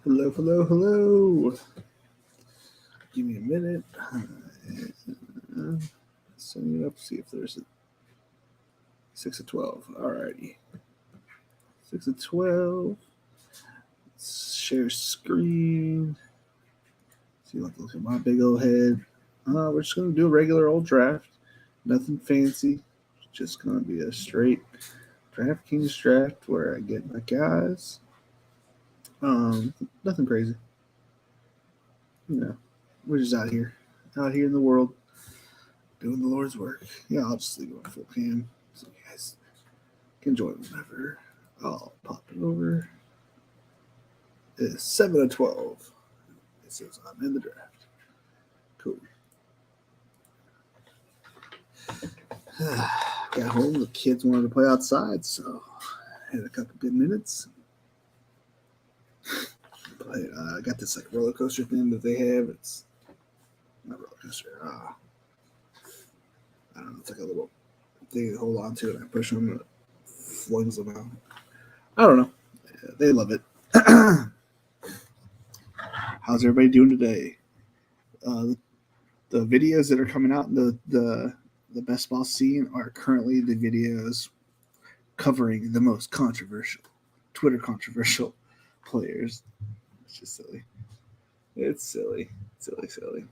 Hello, hello, hello. Give me a minute. Setting it up, see if there's a 6 of 12. Alrighty. 6 of 12. Let's share screen. See, look at my big old head. We're just going to do a regular old draft. Nothing fancy. Just going to be a straight Draftkings draft where I get my guys. Nothing crazy. You know, we're just out here in the world, doing the Lord's work. Yeah, I'll just leave it on full cam so you guys can join whenever. I'll pop it over. It's 7 of 12. It says I'm in the draft. Cool. Got home. The kids wanted to play outside, so I had a couple good minutes. I got this like roller coaster thing that they have. It's not roller coaster. I don't know. It's like a little thing to hold on to, and I push them and it flings them out. I don't know. They love it. How's everybody doing today? The videos that are coming out in the best ball scene are currently the videos covering the most controversial, Twitter controversial players. It's just silly. It's silly. Silly.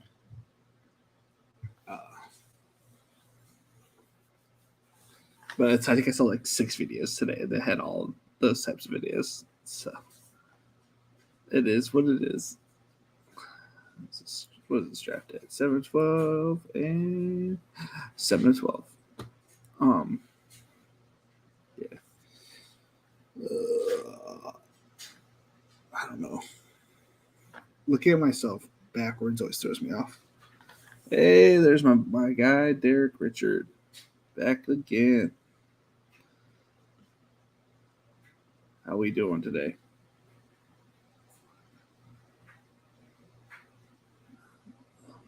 But I think I saw like 6 videos today that had all those types of videos. So it is what it is. What is this draft at? 7-12 and 7-12. Yeah. I don't know. Looking at myself backwards always throws me off. Hey, there's my guy, Derek Richard. Back again. How we doing today?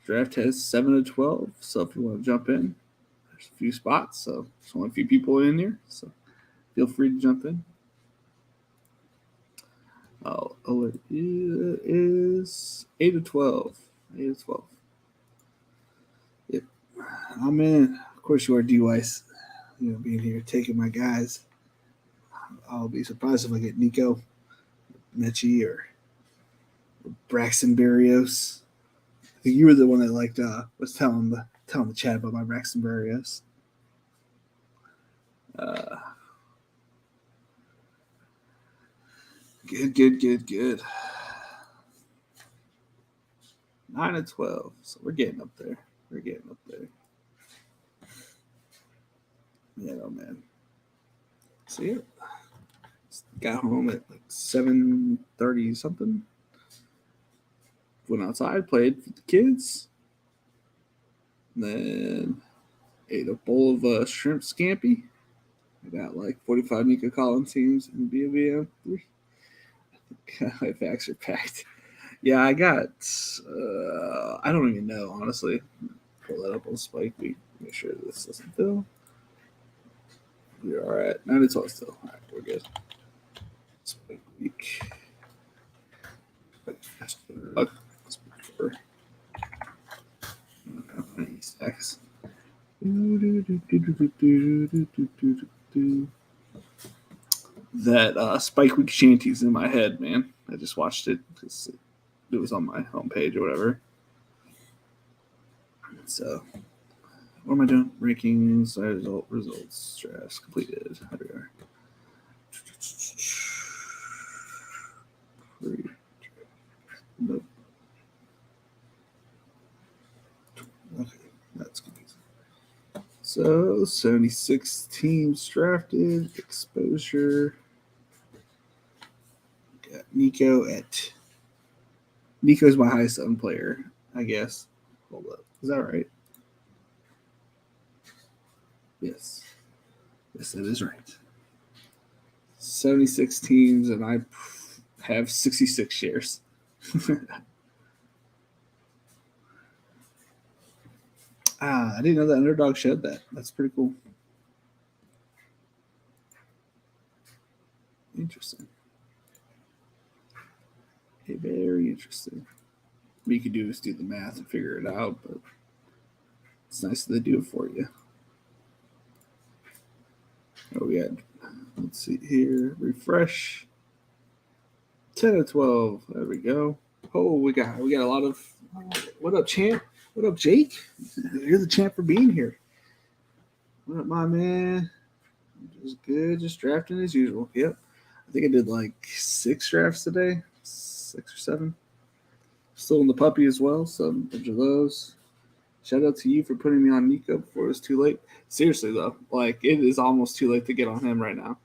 Draft has 7-12, so if you want to jump in, there's a few spots, so there's only a few people in here, so feel free to jump in. It is 8-12. 8-12. Yep. I'm in. Of course you are, D-Weiss. Being here, taking my guys. I'll be surprised if I get Nico, Mechie, or Braxton Berrios. I think you were the one that liked was telling the chat about my Braxton Berrios. Good. 9-12. So we're getting up there. Yeah, no man. See it? Got home at like 7:30 something. Went outside, played with the kids. Then ate a bowl of shrimp scampi. I got like 45 Nico Collins teams in BBM. My facts are packed. Yeah, I got. I don't even know, honestly. Pull that up on Spike Week. Make sure this doesn't fill. We are at 9-12 still. All right, we're good. Spike Week. That Spike Week shanty's in my head, man. I just watched it because it was on my homepage or whatever. So, what am I doing? Rankings, results, drafts completed. How do we are? Nope. Okay, that's confusing. So, 76 teams drafted. Exposure. Got Nico at. Nico's my highest owned player, I guess. Hold up. Is that right? Yes. Yes, that is right. 76 teams, and I have 66 shares. I didn't know that Underdog showed that. That's pretty cool. Interesting. Very interesting. What you could do is do the math and figure it out, but it's nice that they do it for you. Oh, we had, let's see here, refresh. 10 of 12. There we go. Oh, we got a lot of. What up, champ? What up, Jake? You're the champ for being here. What up, my man? Just good, just drafting as usual. Yep. I think I did like 6 drafts today, 6 or 7. Still in the puppy as well, so a bunch of those. Shout out to you for putting me on Nico before it was too late. Seriously though, like it is almost too late to get on him right now.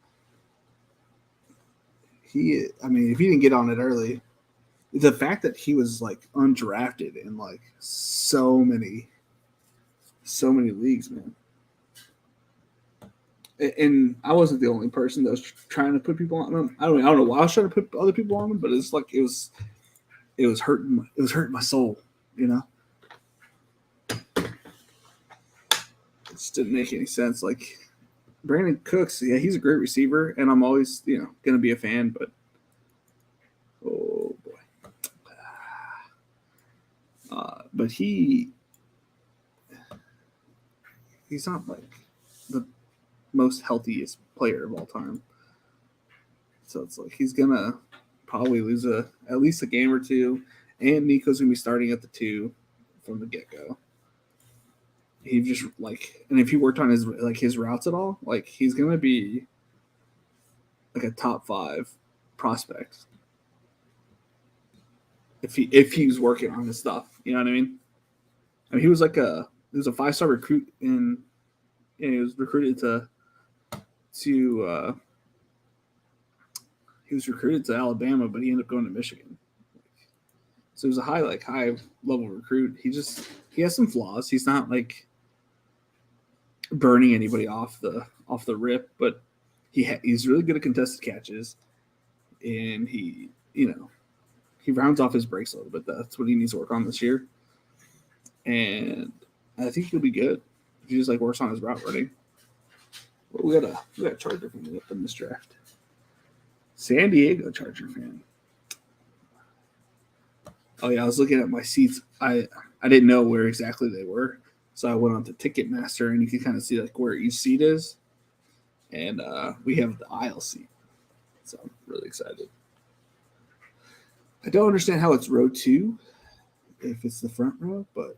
I mean, if he didn't get on it early, the fact that he was like undrafted in like so many leagues, man. And I wasn't the only person that was trying to put people on him. I don't know why I was trying to put other people on him, but it's like it was hurting my soul, you know. It just didn't make any sense. Like Brandon Cooks, yeah, he's a great receiver, and I'm always gonna be a fan, but oh boy. But he's not like the most healthiest player of all time. So it's like he's gonna probably lose at least a game or two, and Nico's gonna be starting at the 2 from the get go. He just and if he worked on his routes at all, like he's gonna be like a top 5 prospect if he was working on his stuff. You know what I mean? I mean, he was a 5-star recruit and he was recruited to Alabama, but he ended up going to Michigan. So he was a high level recruit. He has some flaws. He's not like burning anybody off the rip, but he's really good at contested catches, and he rounds off his breaks a little bit. That's what he needs to work on this year, and I think he'll be good if he just works on his route running. Well, we got a Charger fan up in this draft. San Diego Charger fan. Oh yeah, I was looking at my seats. I didn't know where exactly they were, so I went on to Ticketmaster, and you can kind of see where each seat is. And we have the aisle seat, so I'm really excited. I don't understand how it's row 2 if it's the front row, but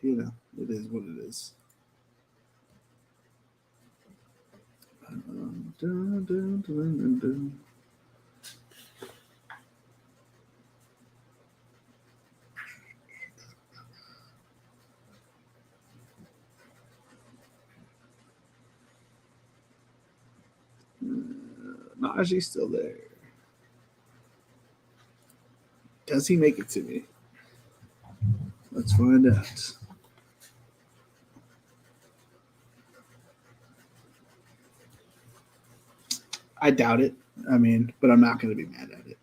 it is what it is. Dun, dun, dun, dun, dun. Najee's still there. Does he make it to me? Let's find out. I doubt it. I mean, but I'm not going to be mad at it.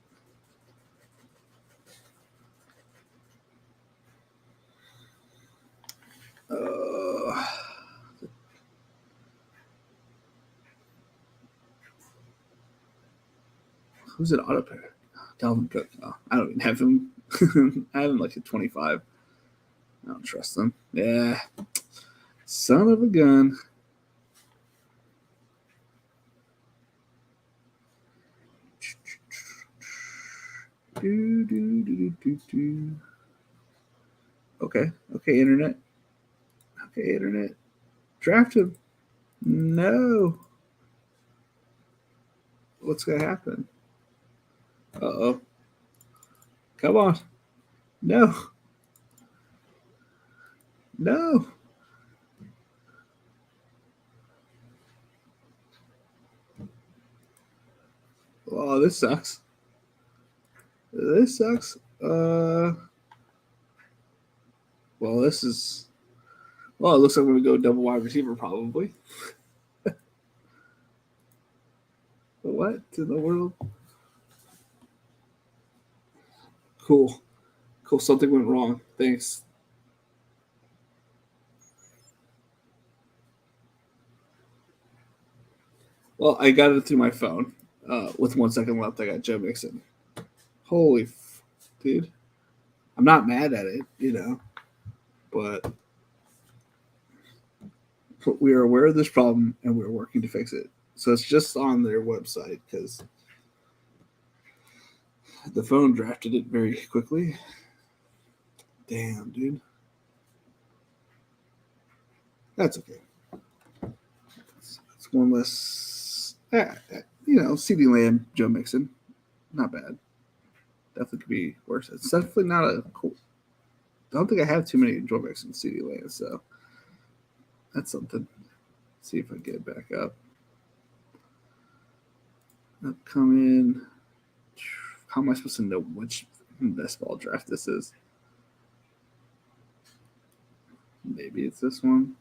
Who's it auto pair? Dalvin Cook. Oh, I don't even have him. I have him at 25. I don't trust them. Yeah. Son of a gun. Okay, internet. Okay, internet. Draft him. No. What's going to happen? Uh-oh. Come on. No. No. Oh, this sucks. This sucks. Well, this is. Well, it looks like we're going to go double wide receiver probably. What in the world? Cool. Something went wrong. Thanks. Well, I got it through my phone. With 1 second left, I got Joe Mixon. Holy, dude. I'm not mad at it, but we are aware of this problem and we're working to fix it. So it's just on their website because the phone drafted it very quickly. Damn, dude. That's okay. It's one less, CD Lamb, Joe Mixon. Not bad. Definitely could be worse. It's definitely not a cool. I don't think I have too many Joe Mixon CD Lamb, so that's something. Let's see if I can get it back up. Upcoming. How am I supposed to know which best ball draft this is? Maybe it's this one.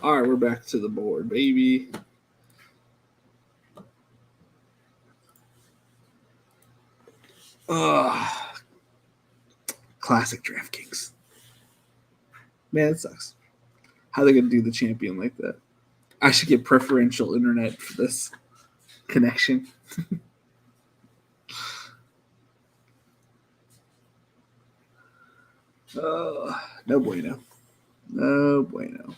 All right, we're back to the board, baby. Classic Draftkings. Man, it sucks. How are they going to do the champion like that? I should get preferential internet for this connection. No bueno. No bueno.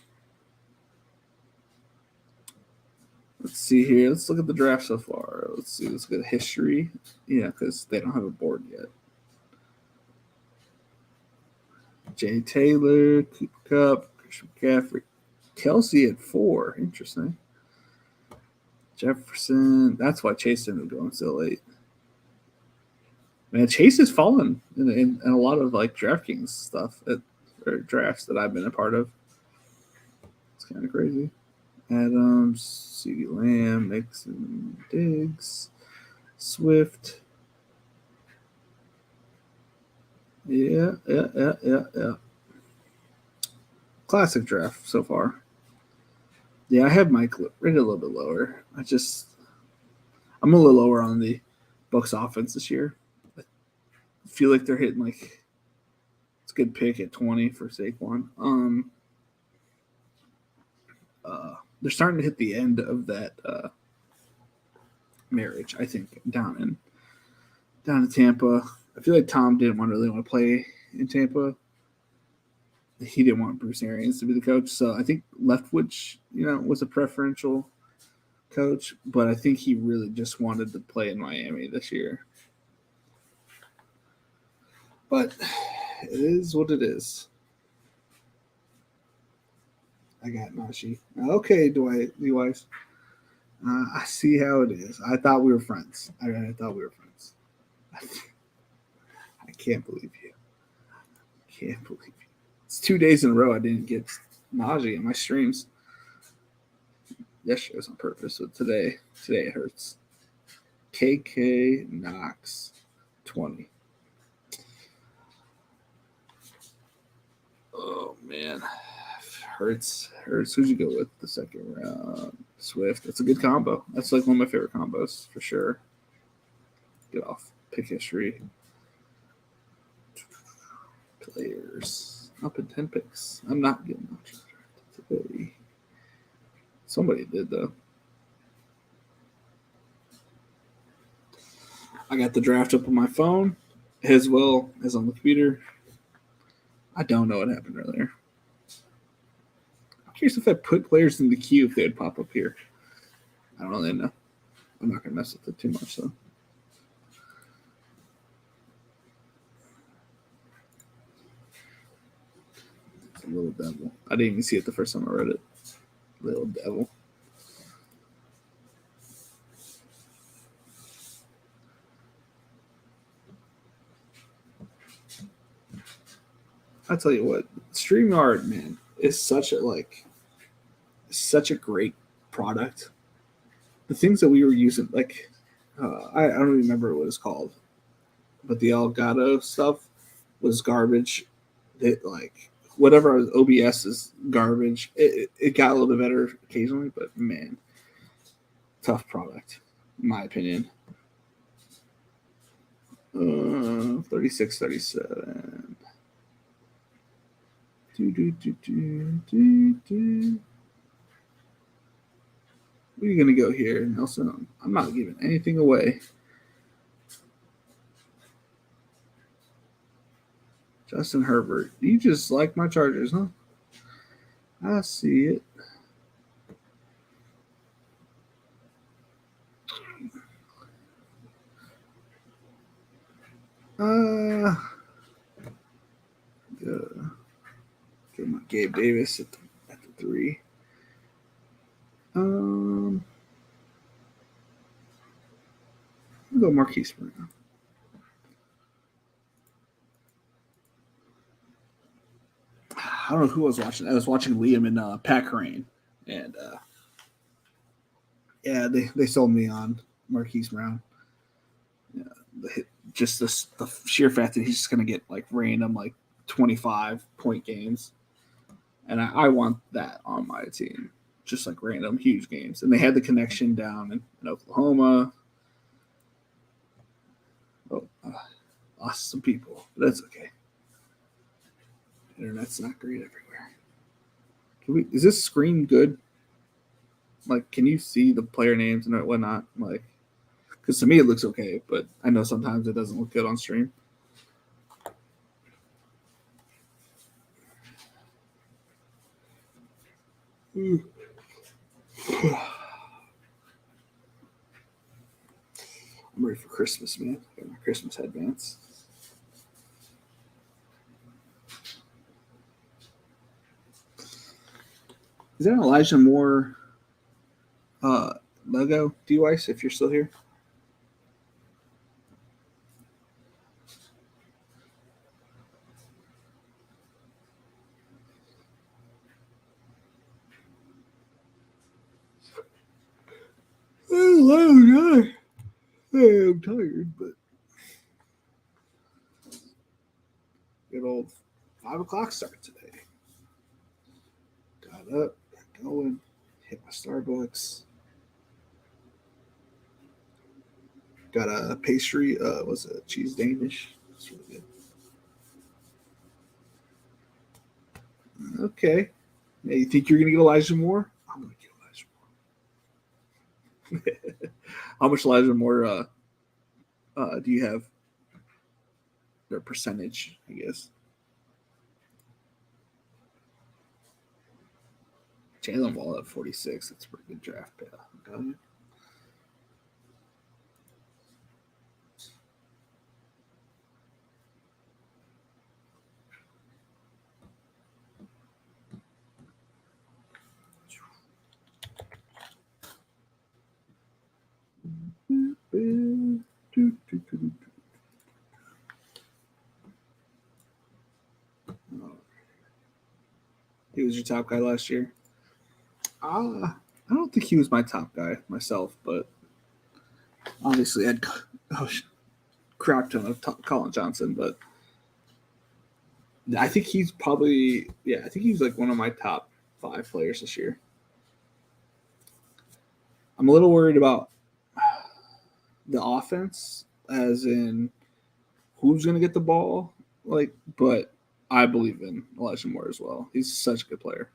Let's see here. Let's look at the draft so far. Let's see. Let's look at history. Yeah, because they don't have a board yet. Jay Taylor, Cooper Kupp, Christian McCaffrey, Kelsey at 4. Interesting. Jefferson. That's why Chase ended up going so late. Man, Chase has fallen in a lot of like DraftKings stuff or drafts that I've been a part of. It's kind of crazy. Adams, CeeDee Lamb, Mixon, Diggs, Swift. Yeah. Classic draft so far. Yeah, I have Mike rated a little bit lower. I'm a little lower on the Bucs offense this year. I feel like they're hitting like it's a good pick at 20 for Saquon. They're starting to hit the end of that marriage, I think, down in Tampa. I feel like Tom didn't really want to play in Tampa. He didn't want Bruce Arians to be the coach, so I think Leftwich, was a preferential coach, but I think he really just wanted to play in Miami this year. But it is what it is. I got Najee. Okay, Dwight. I see how it is. I thought we were friends. I thought we were friends. I can't believe you. Can't believe you. It's 2 days in a row I didn't get Najee in my streams. Yesterday was on purpose, but today it hurts. KK Knox 20. Oh man. Hurts. Who'd you go with the second round? Swift. That's a good combo. That's like one of my favorite combos for sure. Get off pick history. Players. Up in 10 picks. I'm not getting much today. Somebody did though. I got the draft up on my phone as well as on the computer. I don't know what happened earlier. I'm curious if I put players in the queue if they would pop up here. I don't really know. I'm not going to mess with it too much though. It's a little devil. I didn't even see it the first time I read it. Little devil. I tell you what, StreamYard, man, is such a great product. The things that we were using, like, I don't remember what it's called, but the Elgato stuff was garbage. Like whatever OBS is garbage. It got a little bit better occasionally, but man, tough product, in my opinion. 36, 37. Where are you going to go here, Nelson? I'm not giving anything away. Justin Herbert. You just like my Chargers, huh? I see it. Uh, Get my Gabe Davis at the 3. I'll go Marquise Brown. I don't know who I was watching. I was watching Liam and Pat Crane, and yeah, they sold me on Marquise Brown. Yeah, just the sheer fact that he's just gonna get like random like 25-point games, and I want that on my team, just like random huge games. And they had the connection down in Oklahoma. Oh, lost some people, but that's okay. Internet's not great everywhere. Is this screen good? Like, can you see the player names and whatnot? Like, because to me it looks okay, but I know sometimes it doesn't look good on stream. I'm ready for Christmas, man. Got my Christmas headbands. Is that Elijah Moore logo, D-Weiss, if you're still here? Oh, God. Hey, I'm tired, but good old 5 o'clock start today. Got up, got going, hit my Starbucks. Got a pastry, was it cheese Danish? It's really good. Okay. Now, you think you're going to get Elijah Moore? I'm going to get Elijah Moore. How much Elijah Moore do you have? Their percentage, I guess. Jalen Wall at 46. That's a pretty good draft pick. He was your top guy last year. I don't think he was my top guy myself, but obviously I'd crap ton of Colin Johnson, but I think he's probably I think he's like one of my top 5 players this year. I'm a little worried about the offense, as in who's going to get the ball, but I believe in Elijah Moore as well. He's such a good player.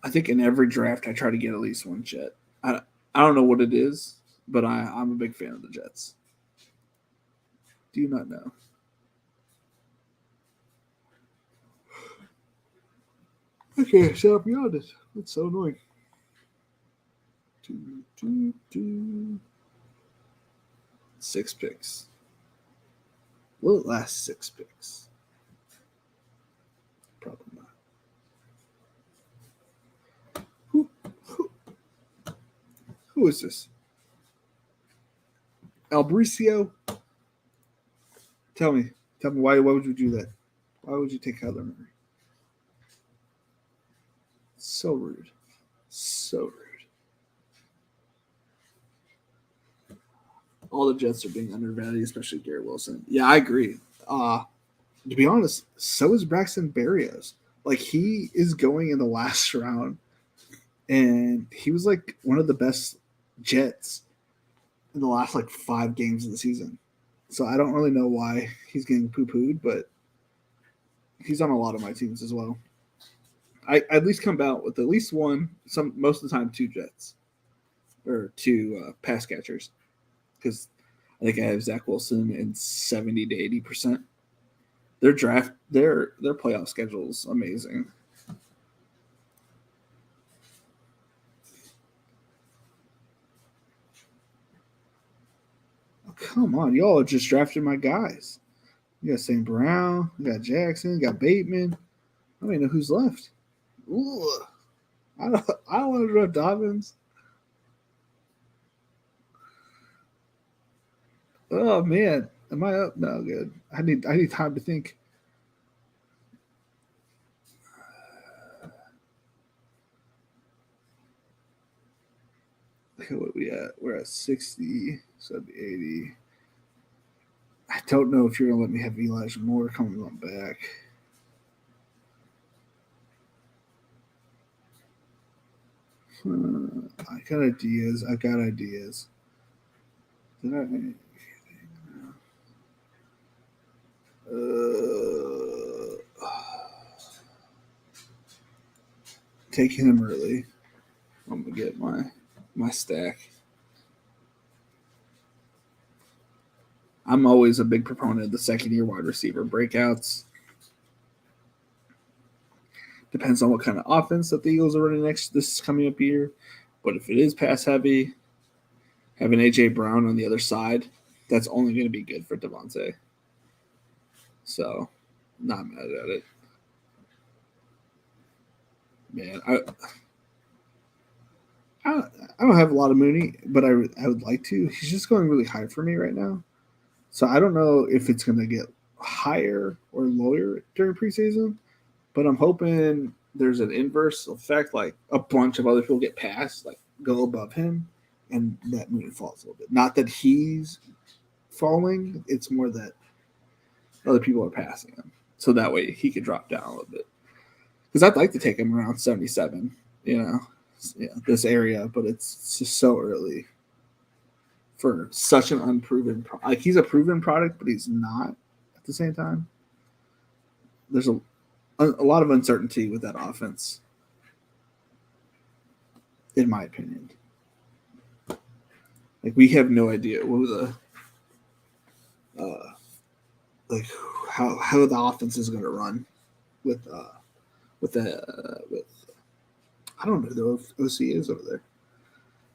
I think in every draft I try to get at least one Jet. I don't know what it is, but I'm a big fan of the Jets. Do you not know? Okay, shut up, be honest. That's so annoying. 6 picks. Will it last 6 picks? Probably not. Who is this? Albricio? Tell me why would you do that? Why would you take Kyler Murray? So rude. So rude. All the Jets are being undervalued, especially Garrett Wilson. Yeah, I agree. To be honest, so is Braxton Berrios. Like, he is going in the last round, and he was like one of the best Jets in the last like 5 games of the season. So I don't really know why he's getting poo-pooed, but he's on a lot of my teams as well. I at least come out with at least one, most of the time 2 Jets or 2 pass catchers, because I think I have Zach Wilson in 70 to 80%. Their playoff schedule is amazing. Oh, come on, y'all just drafted my guys. You got St. Brown, you got Jackson, you got Bateman. I don't even know who's left. Ooh, I don't want to draft Dobbins. Oh man, am I up? No, good. I need time to think. Okay, what we at? We're at 60, so that'd be 80. I don't know if you're gonna let me have Elijah Moore coming on back. I got ideas. I got ideas. Did I? Taking him early. I'm gonna get my stack. I'm always a big proponent of the second year wide receiver breakouts. Depends on what kind of offense that the Eagles are running this coming up year. But if it is pass heavy, having AJ Brown on the other side, that's only going to be good for Devontae. So, not mad at it. Man, I don't have a lot of Mooney, but I would like to. He's just going really high for me right now. So I don't know if it's going to get higher or lower during preseason, but I'm hoping there's an inverse effect, like a bunch of other people get past, like go above him, and that Mooney falls a little bit. Not that he's falling, it's more that other people are passing him. So that way he could drop down a little bit. Because I'd like to take him around 77, this area, but it's just so early for such an unproven like he's a proven product, but he's not at the same time. There's a lot of uncertainty with that offense, in my opinion. Like we have no idea what like how the offense is going to run with I don't know who the OC is over there.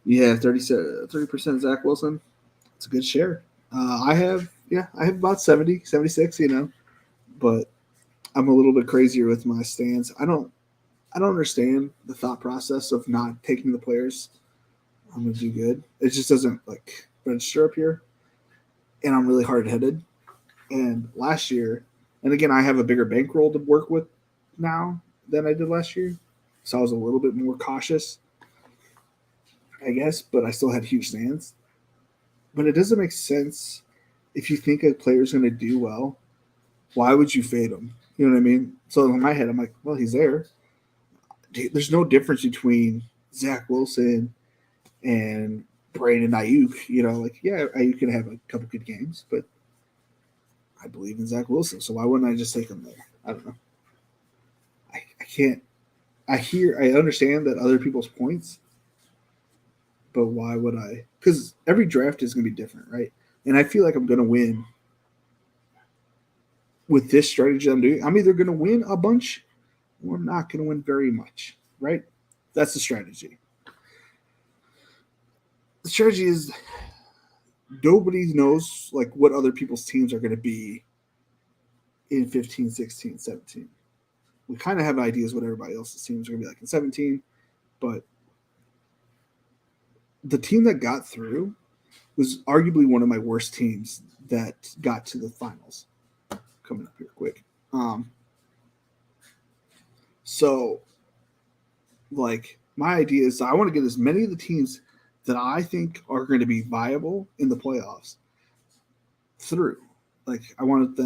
Yeah, 30% Zach Wilson. It's a good share. I have about 70, 76, but I'm a little bit crazier with my stance. I don't understand the thought process of not taking the players I'm gonna do good. It just doesn't like register up here. And I'm really hard headed. And last year, and again I have a bigger bankroll to work with now than I did last year. So I was a little bit more cautious, I guess, but I still had huge stands. But it doesn't make sense if you think a player's going to do well. Why would you fade him? You know what I mean? So in my head, I'm like, well, he's there. There's no difference between Zach Wilson and Brandon Ayuk. Like, yeah, Ayuk can have a couple good games, but I believe in Zach Wilson. So why wouldn't I just take him there? I don't know. I can't. I understand that other people's points, but why would I? Because every draft is going to be different, right? And I feel like I'm going to win with this strategy I'm doing. I'm either going to win a bunch or I'm not going to win very much, right? That's the strategy. The strategy is nobody knows like what other people's teams are going to be in 15, 16, 17. We kind of have ideas what everybody else's teams are going to be like in 17, but the team that got through was arguably one of my worst teams that got to the finals. Coming up here quick. So, like, my idea is I want to get as many of the teams that I think are going to be viable in the playoffs through. Like, I want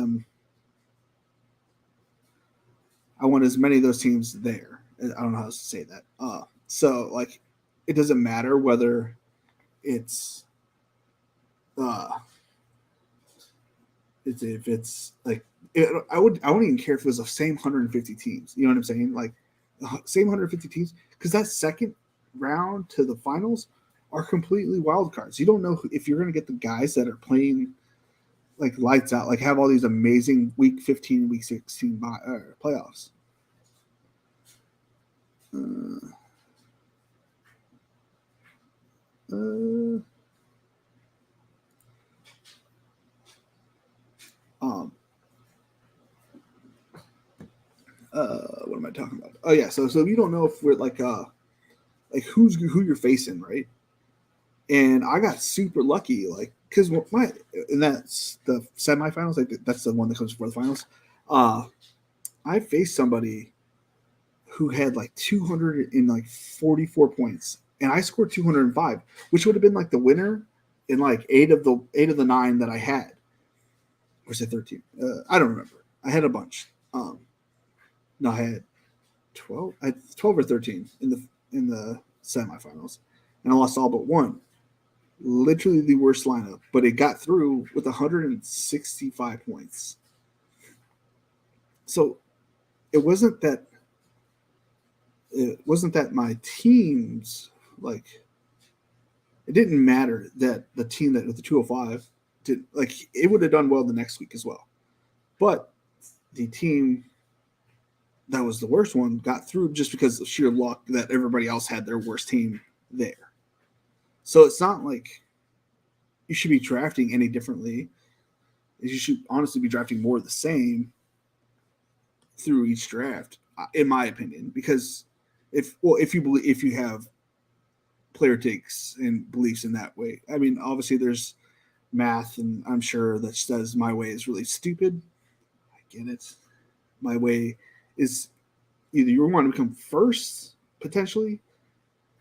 as many of those teams there. I don't know how to say that. So, like, it doesn't matter whether it's if it's like I wouldn't even care if it was the same 150 teams. You know what I'm saying? Like same 150 teams, because that second round to the finals are completely wild cards. You don't know if you're going to get the guys that are playing like lights out, like have all these amazing week 15, week 16 playoffs. Uh, uh, um, what am I talking about? Oh yeah, so you don't know if we're like who you're facing, right? And I got super lucky, like because my and that's the semifinals, like that's the one that comes before the finals. Uh, I faced somebody who had like 244 points, and I scored 205, which would have been like the winner in like eight of the nine that I had. Or was it 13? I don't remember. I had a bunch. No, I had 12. I had 12 or 13 in the semifinals, and I lost all but one. Literally the worst lineup, but it got through with 165 points. So it wasn't that my team's like it didn't matter that the team that with the 205 did like it would have done well the next week as well. But the team that was the worst one got through just because of sheer luck that everybody else had their worst team there. So it's not like you should be drafting any differently. You should honestly be drafting more of the same through each draft, in my opinion, because if you have player takes and beliefs in that way, I mean, obviously there's math, and I'm sure that says my way is really stupid. I get it. My way is either you want to become first potentially,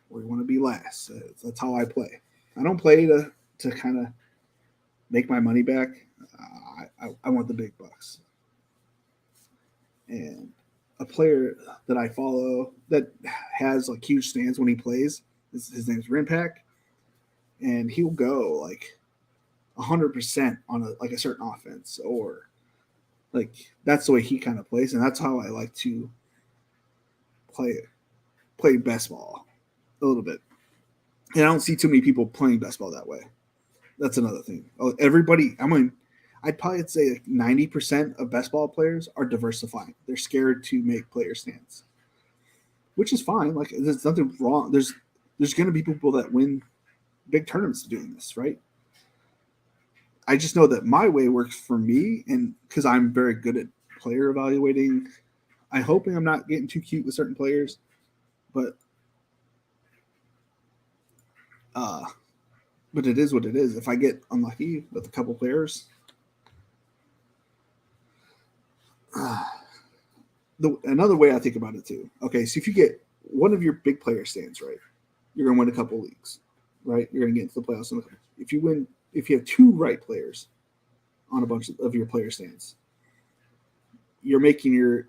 or you want to be last. That's how I play. I don't play to kind of make my money back. I want the big bucks. And a player that I follow that has like huge stands when he plays, his name's Rinpack, and he'll go like 100% on a certain offense, or like that's the way he kind of plays, and that's how I like to play best ball a little bit. And I don't see too many people playing best ball that way. That's another thing. Everybody, I mean, I'd probably say like 90% of best ball players are diversifying. They're scared to make player stands, which is fine. Like there's nothing wrong. There's going to be people that win big tournaments doing this, right? I just know that my way works for me, and because I'm very good at player evaluating. I'm hoping I'm not getting too cute with certain players, but uh, but it is what it is. If I get unlucky with a couple players, another way I think about it too. Okay, so if you get one of your big player stands right, you're gonna win a couple leagues, right? You're gonna get into the playoffs. If you win, if you have two right players on a bunch of your player stands, you're making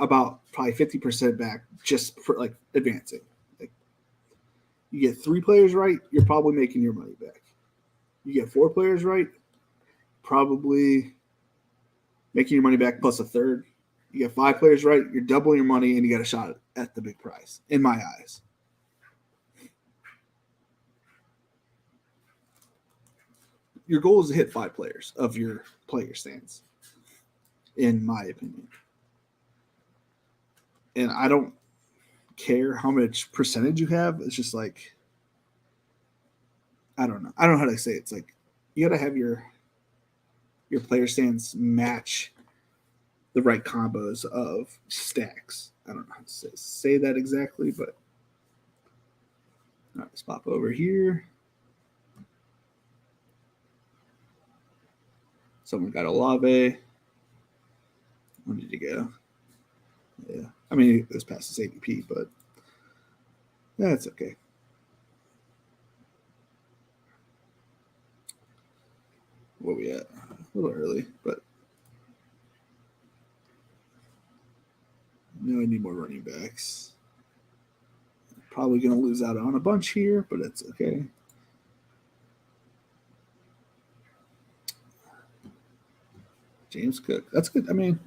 about probably 50% back just for like advancing. Like you get three players right, you're probably making your money back. You get four players right, probably making your money back plus a third. You get five players right, you're doubling your money, and you got a shot at the big prize, in my eyes. Your goal is to hit five players of your player stands, in my opinion. And I don't care how much percentage you have. It's just like, I don't know. I don't know how to say it. It's like you got to have your player stands match the right combos of stacks. I don't know how to say that exactly, but all right, let's pop over here. Someone got a Olave. Where did he go? Yeah, I mean it was past his ADP, but that's okay. Where we at? A little early, but no, I need more running backs. Probably going to lose out on a bunch here, but it's okay. James Cook. That's good. I mean,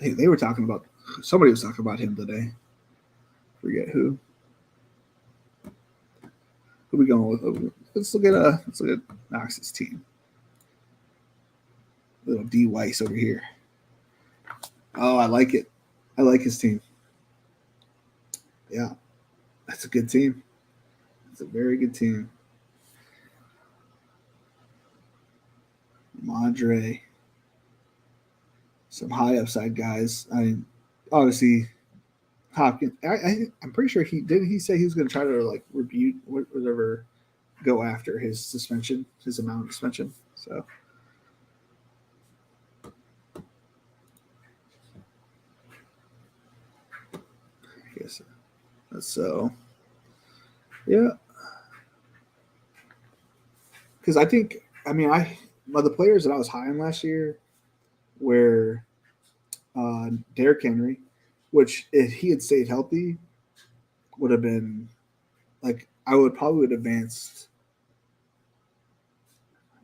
hey, they were talking about somebody was talking about him today. Forget who. Who we going with? Let's look at Knox's team. Little D Weiss over here. Oh, I like it. I like his team. Yeah, that's a good team. It's a very good team. Mondre, some high upside guys. I mean, obviously Hopkins. I'm pretty sure he say he was going to try to like rebuke whatever, go after his suspension, his amount of suspension. So. I guess so. Yeah, because the players that I was high on last year were Derrick Henry, which if he had stayed healthy, would have been like I would probably have advanced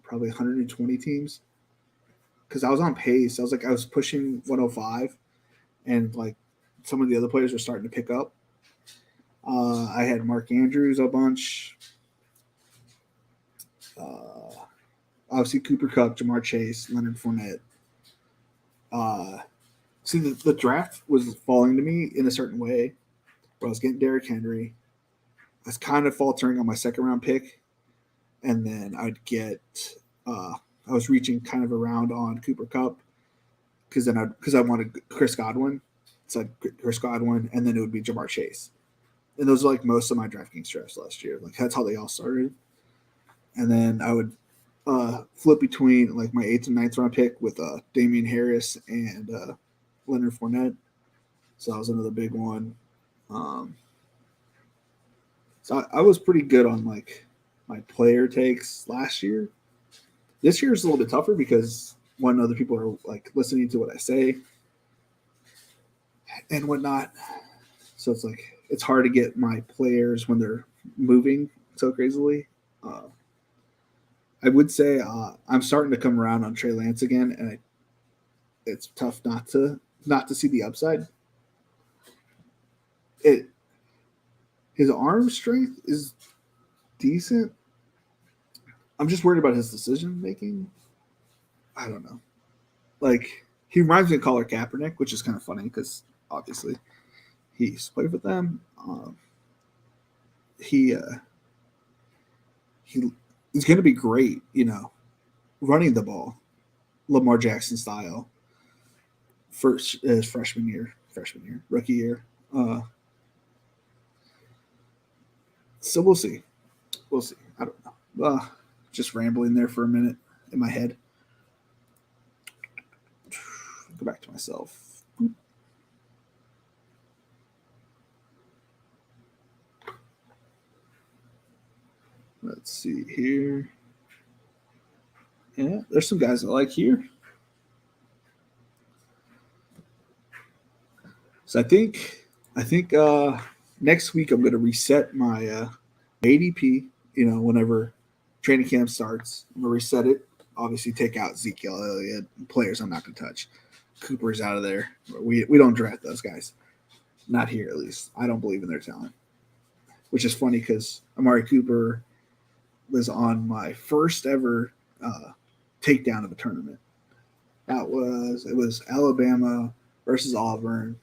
probably 120 teams because I was on pace. I was pushing 105, and like some of the other players were starting to pick up. I had Mark Andrews a bunch. Obviously Cooper Kupp, Jamar Chase, Leonard Fournette. See, the draft was falling to me in a certain way, where I was getting Derrick Henry. I was kind of faltering on my second round pick, and then I'd get. I was reaching kind of around on Cooper Kupp because I wanted Chris Godwin, so Chris Godwin, and then it would be Jamar Chase, and those are like most of my Draftkings drafts last year. Like that's how they all started, and then I would flip between like my 8th and 9th round pick with Damian Harris and Leonard Fournette. So that was another big one. So I was pretty good on like my player takes last year. This year is a little bit tougher because one, other people are like listening to what I say and whatnot. So it's like it's hard to get my players when they're moving so crazily. I would say I'm starting to come around on Trey Lance again, and it's tough not to see the upside. His arm strength is decent. I'm just worried about his decision making. I don't know. Like he reminds me of Colin Kaepernick, which is kind of funny because obviously he's played with them. He he's going to be great, running the ball, Lamar Jackson style. First his rookie year. So we'll see. I don't know. Just rambling there for a minute in my head. Go back to myself. Let's see here. Yeah, there's some guys I like here. So I think next week I'm going to reset my ADP. Whenever training camp starts, I'm going to reset it. Obviously, take out Ezekiel Elliott, players I'm not going to touch. Cooper's out of there. We don't draft those guys. Not here, at least. I don't believe in their talent. Which is funny because Amari Cooper was on my first ever takedown of a tournament. It was Alabama versus Auburn.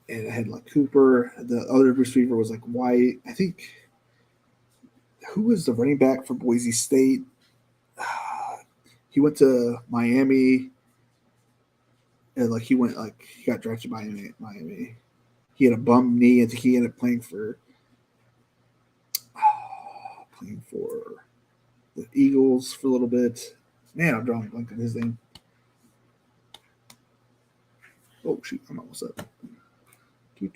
And it had like Cooper. The other receiver was like White. I think who was the running back for Boise State? He went to Miami. And like he got drafted by Miami. He had a bum knee. I think he ended up playing for the Eagles for a little bit. Man, I'm drawing a blank on his name. Oh shoot, I'm almost up. I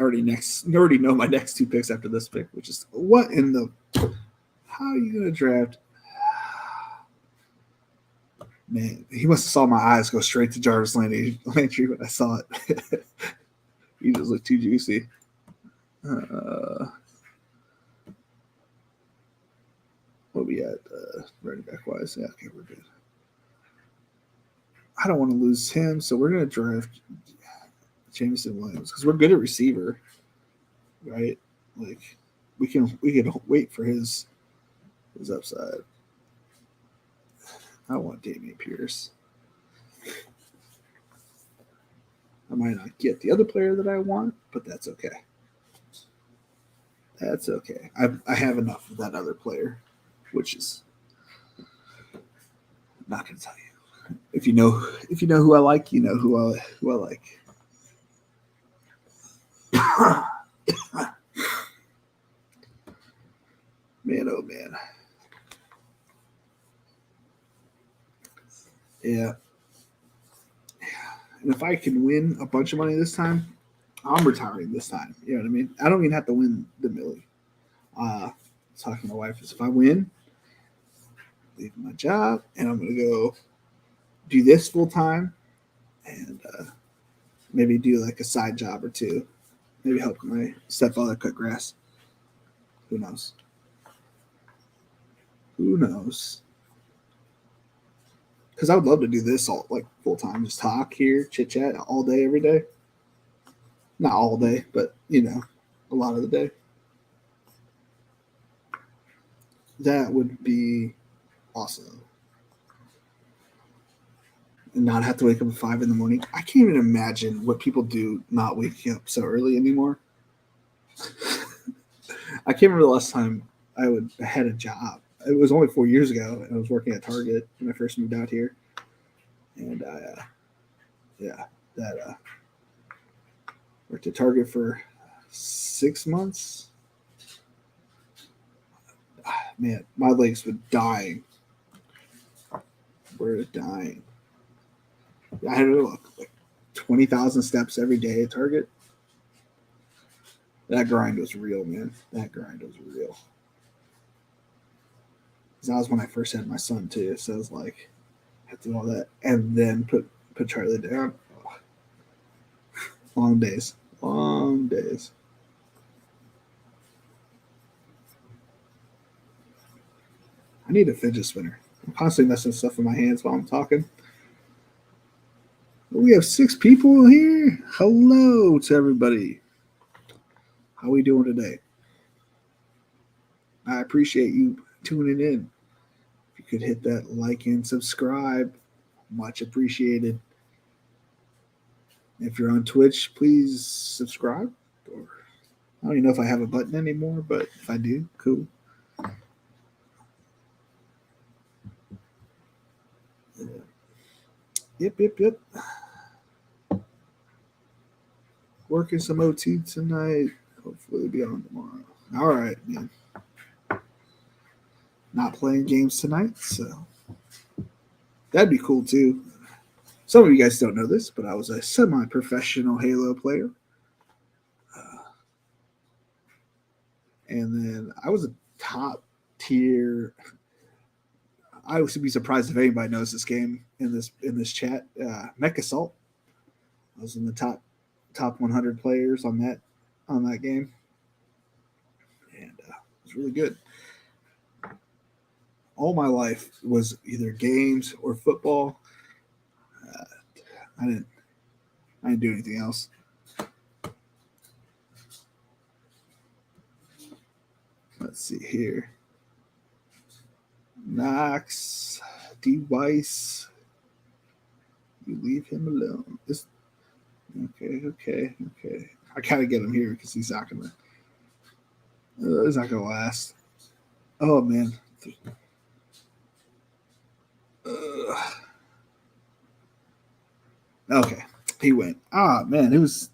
already know my next two picks after this pick, which is what in the how are you gonna draft? Man, he must have saw my eyes go straight to Jarvis Landry when I saw it. He just looked too juicy. What we at running back wise? Yeah, okay, we're good. I don't want to lose him, so we're gonna draft Jameson Williams because we're good at receiver, right? Like we can wait for his upside. I want Damian Pierce. I might not get the other player that I want, but that's okay. That's okay. I have enough of that other player, which is not going to tell you. If you know who I like, you know who I like. Man, oh man. Yeah. And if I can win a bunch of money this time, I'm retiring this time. You know what I mean? I don't even have to win the millie. Talking to my wife is if I win, leave my job, and I'm gonna go do this full time, and maybe do like a side job or two. Maybe help my stepfather cut grass. Who knows? Who knows? Because I would love to do this all like full time, just talk here, chit chat all day, every day. Not all day, but a lot of the day. That would be awesome. And not have to wake up at 5 in the morning. I can't even imagine what people do not waking up so early anymore. I can't remember the last time I had a job. It was only 4 years ago, and I was working at Target when I first moved out here. And I worked at Target for 6 months. Man, my legs were dying. We're dying. I had to look like 20,000 steps every day at Target. That grind was real, man. That grind was real. That was when I first had my son too. So I was like, I had to do all that and then put Charlie down. Oh. Long days. Long days. I need a fidget spinner. I'm constantly messing stuff in my hands while I'm talking. We have 6 people here. Hello to everybody. How we doing today? I appreciate you tuning in. If you could hit that like and subscribe, much appreciated. If you're on Twitch, please subscribe. Or I don't even know if I have a button anymore, but if I do, cool. Yep. Working some OT tonight. Hopefully, it'll be on tomorrow. All right, man. Not playing games tonight, so that'd be cool too. Some of you guys don't know this, but I was a semi-professional Halo player. And then I was a top tier. I would be surprised if anybody knows this game in this chat. Mech Assault. I was in the top 100 players on that game, and it was really good. All my life was either games or football. I didn't do anything else. Let's see here. Knox, D. Weiss. You leave him alone. Okay. I gotta get him here because he's not gonna. It's not gonna last. Oh man. Okay, he went. Ah man, it was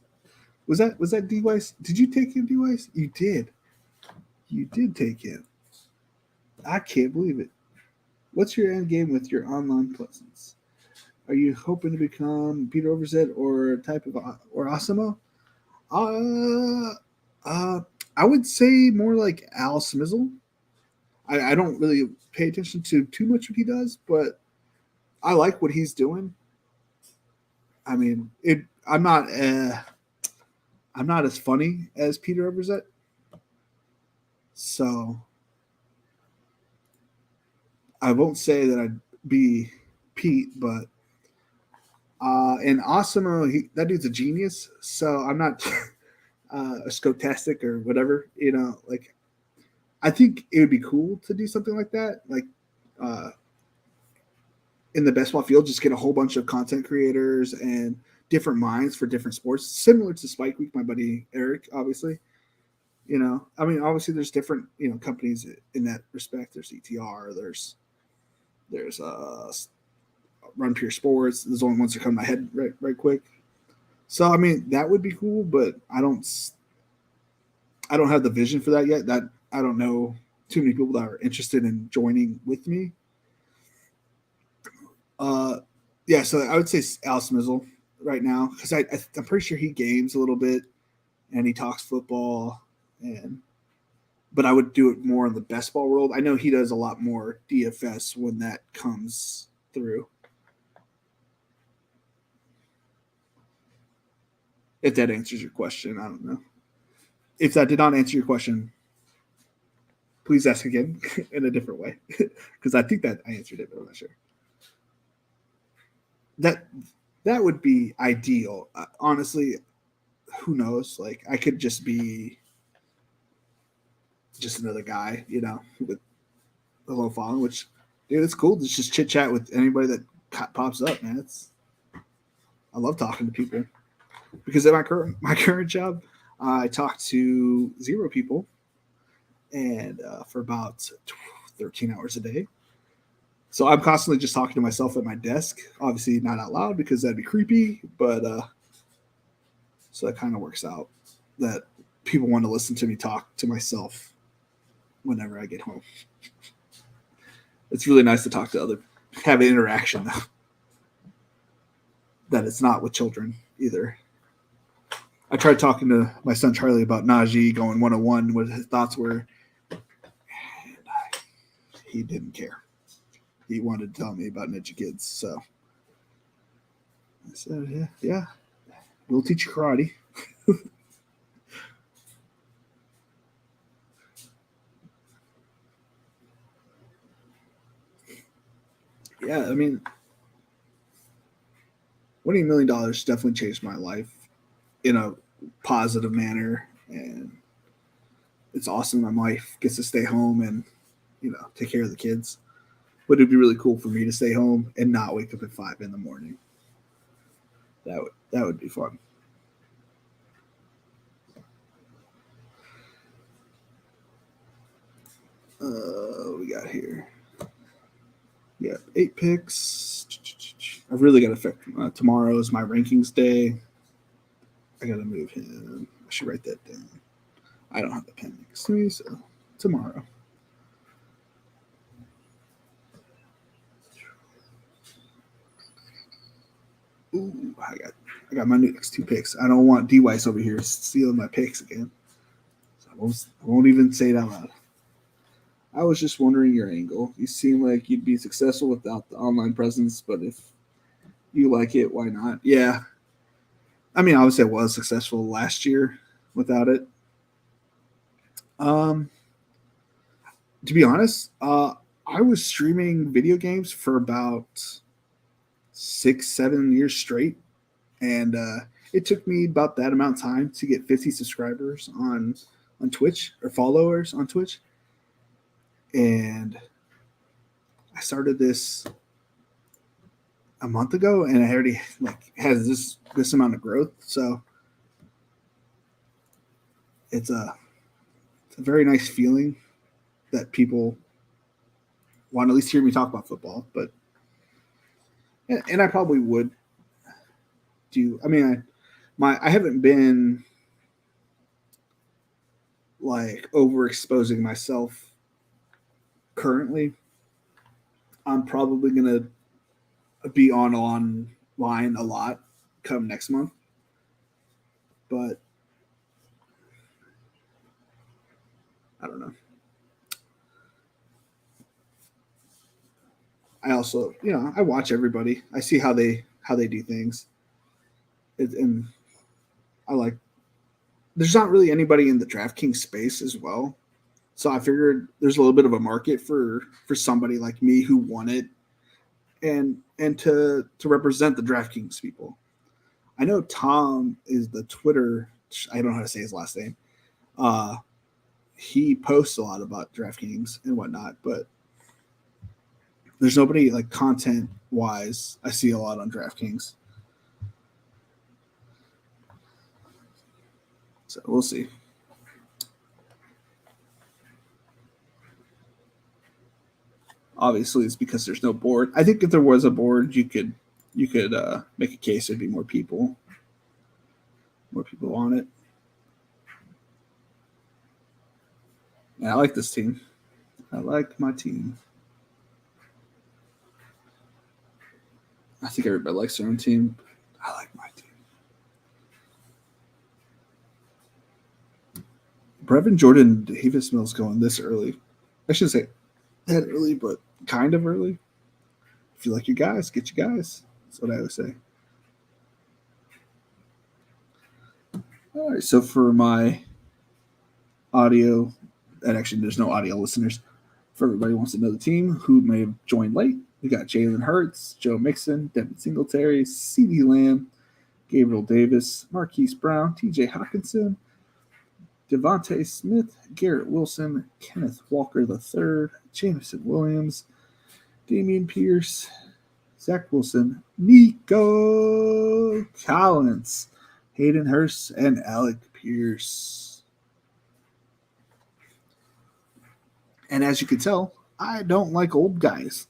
that D Weiss? Did you take him, D Weiss? You did. You did take him. I can't believe it. What's your end game with your online presence? Are you hoping to become Peter Overzet or type of or Asimo? I would say more like Al Smizzle. I don't really pay attention to too much what he does, but I like what he's doing. I mean, I'm not. I'm not as funny as Peter Eversett, so I won't say that I'd be Pete, but and Osimo, that dude's a genius. So I'm not a scotastic or whatever. Like I think it would be cool to do something like that. Like uh, in the best ball field, just get a whole bunch of content creators and different minds for different sports, similar to Spike Week. My buddy Eric, obviously. I mean, obviously, there's different companies in that respect. There's ETR. There's Run Pure Sports. There's only ones that come to my head right quick. So I mean, that would be cool, but I don't have the vision for that yet. That I don't know too many people that are interested in joining with me. Uh, yeah, so I would say Al Smizzle right now because I'm pretty sure he games a little bit and he talks football and but I would do it more in the best ball world. I know he does a lot more DFS when that comes through. If that answers your question, I don't know. If that did not answer your question, please ask again in a different way because I think that I answered it, but I'm not sure. That that would be ideal. Honestly, who knows? Like I could just be just another guy, with a low following. Which, dude, it's cool to just chit chat with anybody that pops up, man. I love talking to people because at my current job, I talk to 0 people, and for about 13 hours a day. So I'm constantly just talking to myself at my desk. Obviously, not out loud because that'd be creepy, but so that kind of works out that people want to listen to me talk to myself whenever I get home. It's really nice to talk to have an interaction though. That it's not with children either. I tried talking to my son Charlie about Najee going 101, what his thoughts were, and he didn't care. He wanted to tell me about Ninja Kids, so I said, yeah, we'll teach you karate. Yeah, I mean, winning $1 million definitely changed my life in a positive manner, and it's awesome. My wife gets to stay home and take care of the kids. But it'd be really cool for me to stay home and not wake up at 5 in the morning. That would be fun. We got here. Yeah, 8 picks. I've really got to. Tomorrow is my rankings day. I gotta move him. I should write that down. I don't have the pen next to me, so tomorrow. Ooh, I got my next 2 picks. I don't want D Weiss over here stealing my picks again. So I won't even say it out loud. I was just wondering your angle. You seem like you'd be successful without the online presence, but if you like it, why not? Yeah. I mean, obviously, I was successful last year without it. Um, to be honest, I was streaming video games for about 6, 7 years straight, and it took me about that amount of time to get 50 subscribers on Twitch or followers on Twitch, and I started this a month ago, and I already has this amount of growth. So it's a very nice feeling that people want to at least hear me talk about football. But and I probably would do. I mean, I haven't been like overexposing myself currently. I'm probably gonna be online a lot come next month, but I don't know. I also, I watch everybody. I see how they do things, and I like there's not really anybody in the DraftKings space as well. So I figured there's a little bit of a market for somebody like me who won it and to represent the DraftKings people. I know Tom is the Twitter. I don't know how to say his last name. Uh, he posts a lot about DraftKings and whatnot, but there's nobody like content wise. I see a lot on DraftKings, so we'll see. Obviously, it's because there's no board. I think if there was a board, you could make a case there'd be more people on it. Yeah, I like this team. I like my team. I think everybody likes their own team. I like my team. Brevin Jordan Davis Mills going this early. I shouldn't say that early, but kind of early. If you like your guys, get your guys. That's what I always say. All right, so for my audio, and actually there's no audio listeners. For everybody who wants to know the team who may have joined late, we got Jalen Hurts, Joe Mixon, Devin Singletary, CeeDee Lamb, Gabriel Davis, Marquise Brown, TJ Hawkinson, Devontae Smith, Garrett Wilson, Kenneth Walker III, Jameson Williams, Damian Pierce, Zach Wilson, Nico Collins, Hayden Hurst, and Alec Pierce. And as you can tell, I don't like old guys.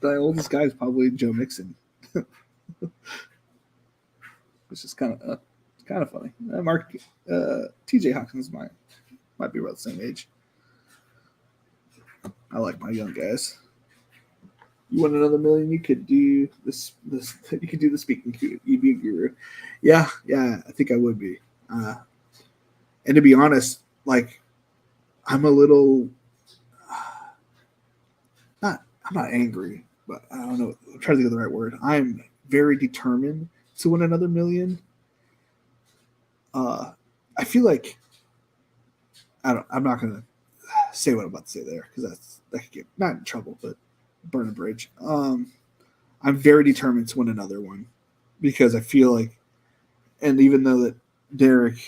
The oldest guy is probably Joe Mixon, which is kind of funny. T.J. Hawkins might be about the same age. I like my young guys. You want another million? You could do this. You could do the speaking. You'd be a guru. Yeah. I think I would be. And to be honest, like I'm a little. I'm not angry, but I don't know. I'm trying to think of the right word. I'm very determined to win another million. I feel like I'm not gonna say what I'm about to say there because that could get not in trouble, but burn a bridge. I'm very determined to win another one because I feel like, and even though that Derek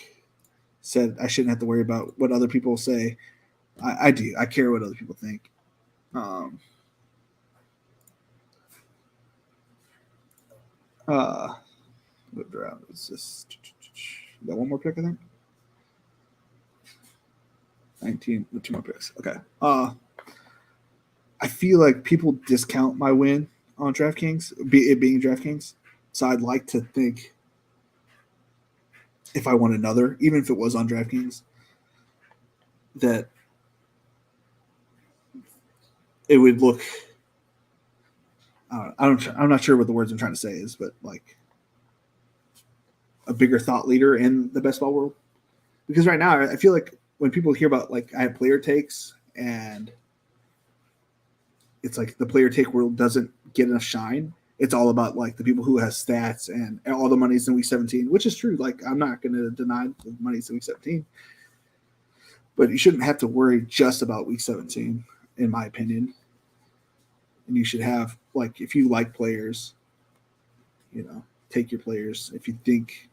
said I shouldn't have to worry about what other people say, I do. I care what other people think. Moved around. It's just got one more pick, I think. 19, 2 more picks. Okay. I feel like people discount my win on DraftKings, it being DraftKings. So I'd like to think if I won another, even if it was on DraftKings, that it would look. I'm not sure what the words I'm trying to say is, but like a bigger thought leader in the best ball world. Because right now, I feel like when people hear about like I have player takes and it's like the player take world doesn't get enough shine. It's all about like the people who have stats and all the money's in week 17, which is true. Like I'm not going to deny the money's in week 17, but you shouldn't have to worry just about week 17, in my opinion. And you should have like if you like players, take your players. If you think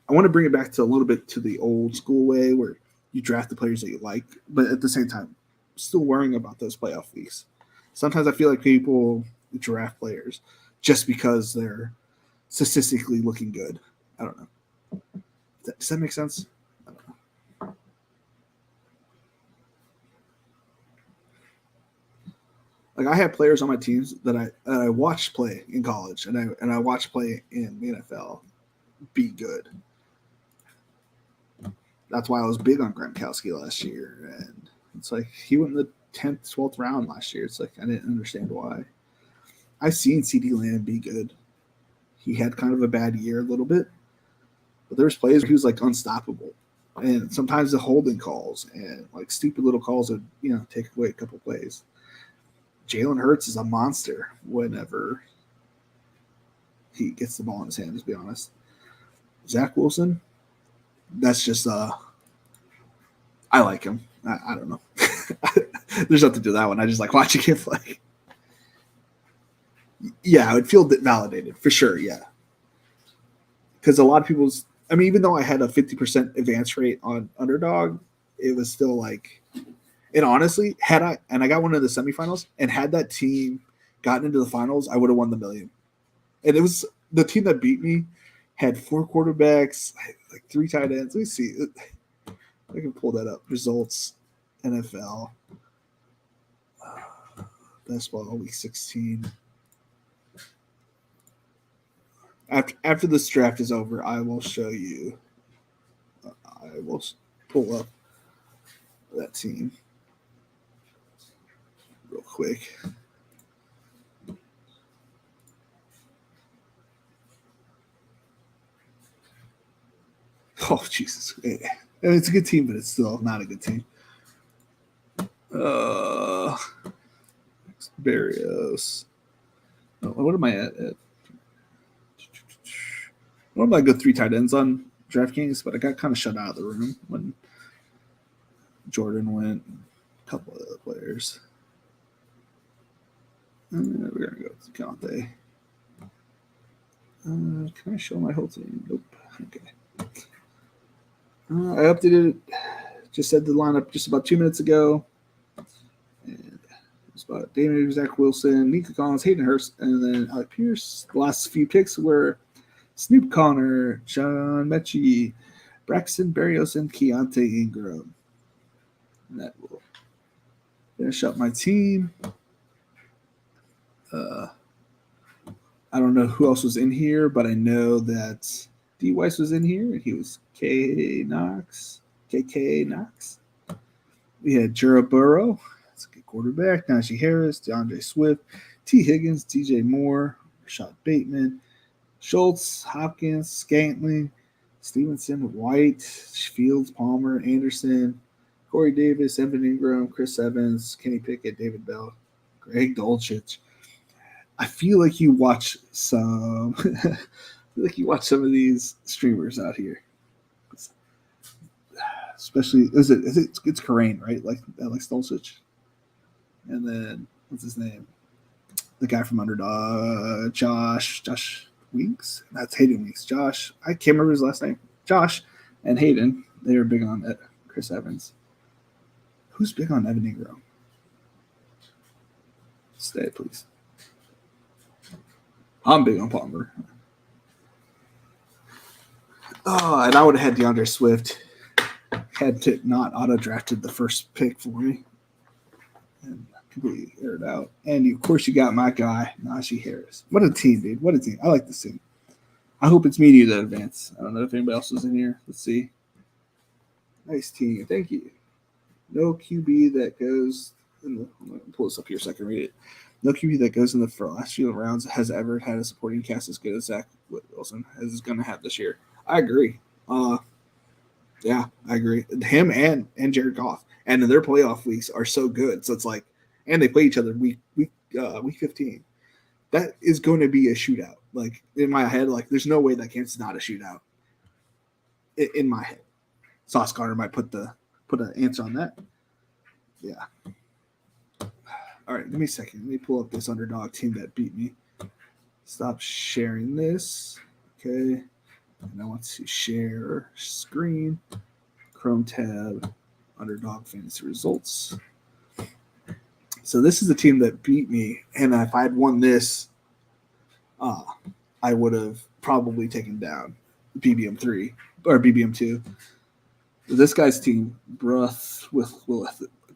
I want to bring it back to a little bit to the old school way where you draft the players that you like, but at the same time, still worrying about those playoff weeks. Sometimes I feel like people draft players just because they're statistically looking good. I don't know. Does that make sense? I don't know. Like I have players on my teams that I watched play in college and I watched play in the NFL be good. That's why I was big on Gronkowski last year, and it's like he went in the 10th, 12th round last year. It's like I didn't understand why. I've seen CeeDee Lamb be good. He had kind of a bad year a little bit, but there was plays where he was like unstoppable. And sometimes the holding calls and like stupid little calls would take away a couple plays. Jalen Hurts is a monster whenever he gets the ball in his hands. To be honest, Zach Wilson, that's just I like him. I don't know. There's nothing to that one. I just like watching him play. Yeah, I would feel validated for sure. Yeah, because a lot of people's. I mean, even though I had a 50% advance rate on underdog, it was still like. And honestly, I got one of the semifinals, and had that team gotten into the finals, I would have won the million. And it was the team that beat me had 4 quarterbacks, like 3 tight ends. Let me see. I can pull that up. Results, NFL, basketball, week 16. After this draft is over, I will show you. I will pull up that team real quick. Oh Jesus! It's a good team, but it's still not a good team. Barrios. What am I at? Normally I go 3 tight ends on Draftkings, but I got kind of shut out of the room when Jordan went. A couple of other players. We're gonna go to Conte. Can I show my whole team? Nope. Okay. I updated it. Just said the lineup just about 2 minutes ago. And it's about Damon, Zach Wilson, Nico Collins, Hayden Hurst, and then Alec Pierce. The last few picks were Snoop Connor, John Mechie, Braxton Berrios, and Keontae Ingram. And that will finish up my team. I don't know who else was in here, but I know that D. Weiss was in here, and he was KK Knox. We had Jura Burrow, that's a good quarterback. Najee Harris, DeAndre Swift, T. Higgins, DJ Moore, Rashad Bateman, Schultz, Hopkins, Scantling, Stevenson, White, Fields, Palmer, Anderson, Corey Davis, Evan Ingram, Chris Evans, Kenny Pickett, David Bell, Greg Dulcich. I feel like you watch some. Some of these streamers out here, especially it's Karain, right? Like Alex Dulcich, and then what's his name? The guy from Underdog, Josh Weeks. That's Hayden Weeks. Josh, I can't remember his last name. Josh and Hayden, they were big on Chris Evans. Who's big on Evan Ingram? Stay, please. I'm big on Palmer. Oh, and I would have had DeAndre Swift had to not auto drafted the first pick for me. And completely aired out. And of course, you got my guy, Najee Harris. What a team, dude. What a team. I like this team. I hope it's me to that advance. I don't know if anybody else was in here. Let's see. Nice team. Thank you. No QB that goes in the. I'm going to pull this up here so I can read it. No QB that goes in the last few rounds has ever had a supporting cast as good as Zach Wilson is going to have this year. I agree. Yeah, I agree. Him and Jared Goff, and their playoff weeks are so good. So it's like, and they play each other week 15. That is going to be a shootout. Like in my head, like there's no way that game's not a shootout. In my head, Sauce Gardner might put an answer on that. Yeah. All right, give me a second. Let me pull up this underdog team that beat me. Stop sharing this. Okay. And I want to share screen, Chrome tab, underdog fantasy results. So this is the team that beat me, and if I had won this, I would have probably taken down BBM 3 or BBM 2. This guy's team,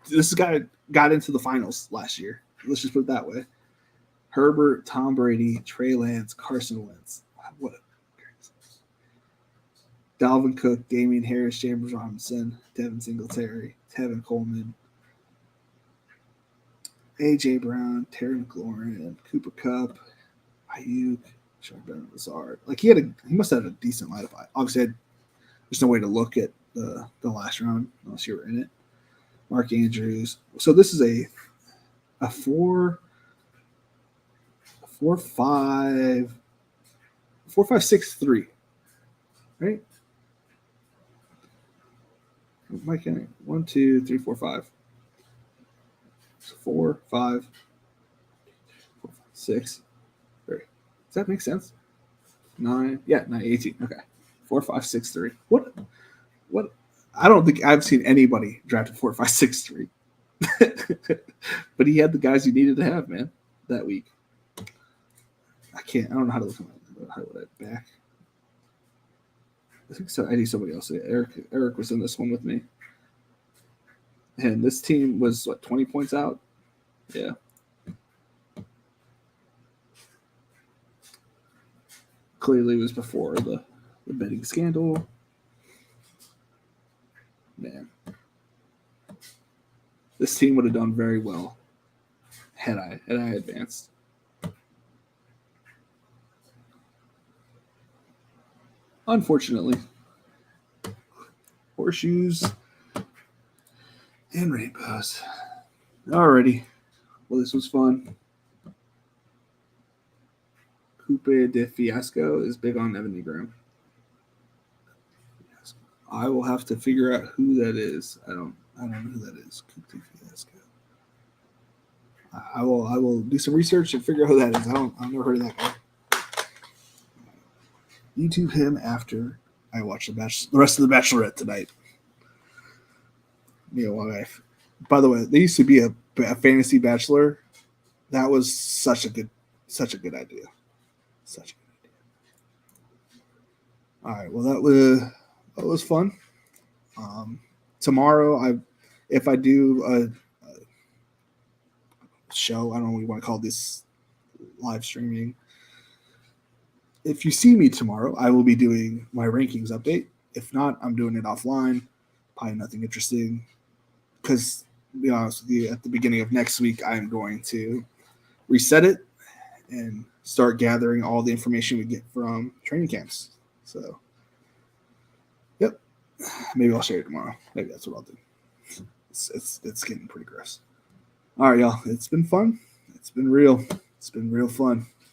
this guy got into the finals last year. Let's just put it that way. Herbert, Tom Brady, Trey Lance, Carson Wentz. What? Dalvin Cook, Damian Harris, James Robinson, Devin Singletary, Tevin Coleman, A.J. Brown, Terry McLaurin, Cooper Kupp, Ayuk, Charbonnet Lazard. Like he must have had a decent lineup. Obviously, there's no way to look at the last round unless you were in it. Mark Andrews. So this is a 4-5-6-3, right? Am I counting? 1, 2, 3, 4, 5. So 4, 5, 6, 3. Does that make sense? 9. Yeah, 9, 18. Okay. 4, 5, 6, 3. What? What? I don't think I've seen anybody drafted 4, 5, 6, 3. But he had the guys he needed to have, man, that week. I can't. I don't know how to look at how would I back. I think so. I need somebody else. Eric was in this one with me, and this team was what 20 points out. Yeah. Clearly, it was before the betting scandal. Man, this team would have done very well had I advanced. Unfortunately, horseshoes and rainbows. Alrighty. Well, this was fun. Coupe de Fiasco is big on Evan Ingram. I will have to figure out who that is. I don't know who that is. Coupe de Fiasco. I will do some research and figure out who that is. I've never heard of that guy. YouTube him after I watch the rest of the Bachelorette tonight. My wife. By the way, there used to be a fantasy bachelor. That was such a good idea. Such a good idea. All right. Well, that was fun. Tomorrow, if I do a show, I don't know what you want to call this, live streaming. If you see me tomorrow, I will be doing my rankings update. If not, I'm doing it offline. Probably nothing interesting. Because, to be honest with you, at the beginning of next week, I'm going to reset it and start gathering all the information we get from training camps. So, yep. Maybe I'll share it tomorrow. Maybe that's what I'll do. It's getting pretty gross. All right, y'all. It's been fun. It's been real. It's been real fun.